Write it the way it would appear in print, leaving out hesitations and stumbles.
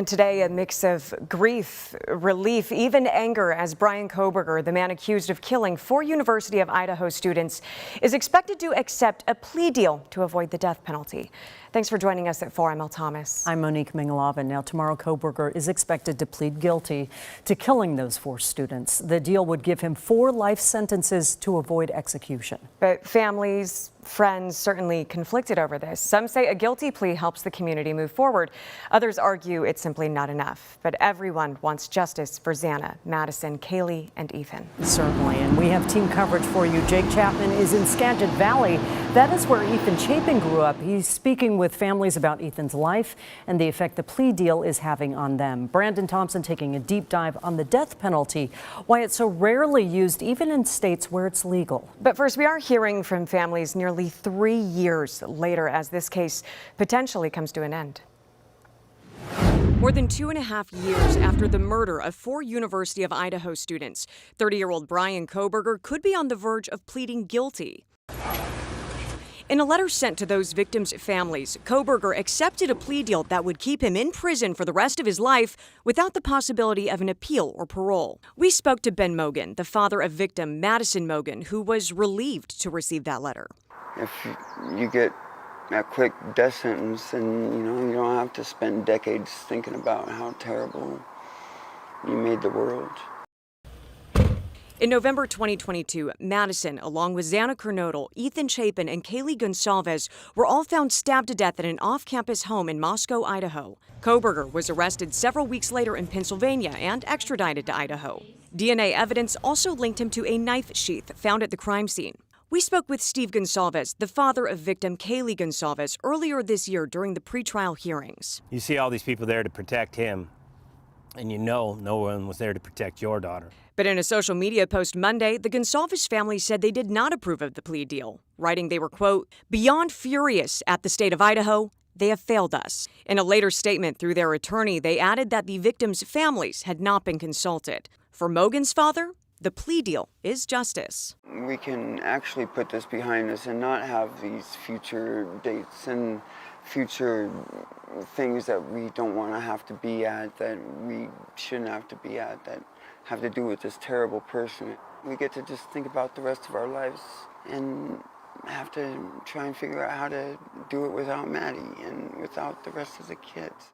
And today, a mix of grief, relief, even anger, as Bryan Kohberger, the man accused of killing 4 University of Idaho students, is expected to accept a plea deal to avoid the death penalty. Thanks for joining us at 4. I'm Elle Thomas. I'm Monique Mingalava. Now, tomorrow, Kohberger is expected to plead guilty to killing those 4 students. The deal would give him 4 life sentences to avoid execution. But families, friends certainly conflicted over this. Some say a guilty plea helps the community move forward. Others argue it's simply not enough. But everyone wants justice for Xana, Madison, Kaylee, and Ethan. Certainly, and we have team coverage for you. Jake Chapman is in Skagit Valley. That is where Ethan Chapin grew up. He's speaking with families about Ethan's life and the effect the plea deal is having on them. Brandon Thompson taking a deep dive on the death penalty, why it's so rarely used even in states where it's legal. But first, we are hearing from families nearly 3 years later as this case potentially comes to an end. More than 2.5 years after the murder of 4 University of Idaho students, 30-year-old Bryan Kohberger could be on the verge of pleading guilty. In a letter sent to those victims' families, Kohberger accepted a plea deal that would keep him in prison for the rest of his life without the possibility of an appeal or parole. We spoke to Ben Mogan, the father of victim Madison Mogan, who was relieved to receive that letter. If you get a quick death sentence, and you don't have to spend decades thinking about how terrible you made the world. In November 2022, Madison, along with Xana Kernodle, Ethan Chapin, and Kaylee Gonsalves were all found stabbed to death at an off-campus home in Moscow, Idaho. Kohberger was arrested several weeks later in Pennsylvania and extradited to Idaho. DNA evidence also linked him to a knife sheath found at the crime scene. We spoke with Steve Gonsalves, the father of victim Kaylee Gonsalves, earlier this year during the pretrial hearings. You see all these people there to protect him, and no one was there to protect your daughter. But in a social media post Monday, the Gonsalves family said they did not approve of the plea deal, writing they were, quote, beyond furious at the state of Idaho. They have failed us. In a later statement through their attorney, they added that the victims' families had not been consulted. For Mogan's father, the plea deal is justice. We can actually put this behind us and not have these future dates and future things that we don't want to have to be at, that we shouldn't have to be at, that have to do with this terrible person. We get to just think about the rest of our lives and have to try and figure out how to do it without Maddie and without the rest of the kids.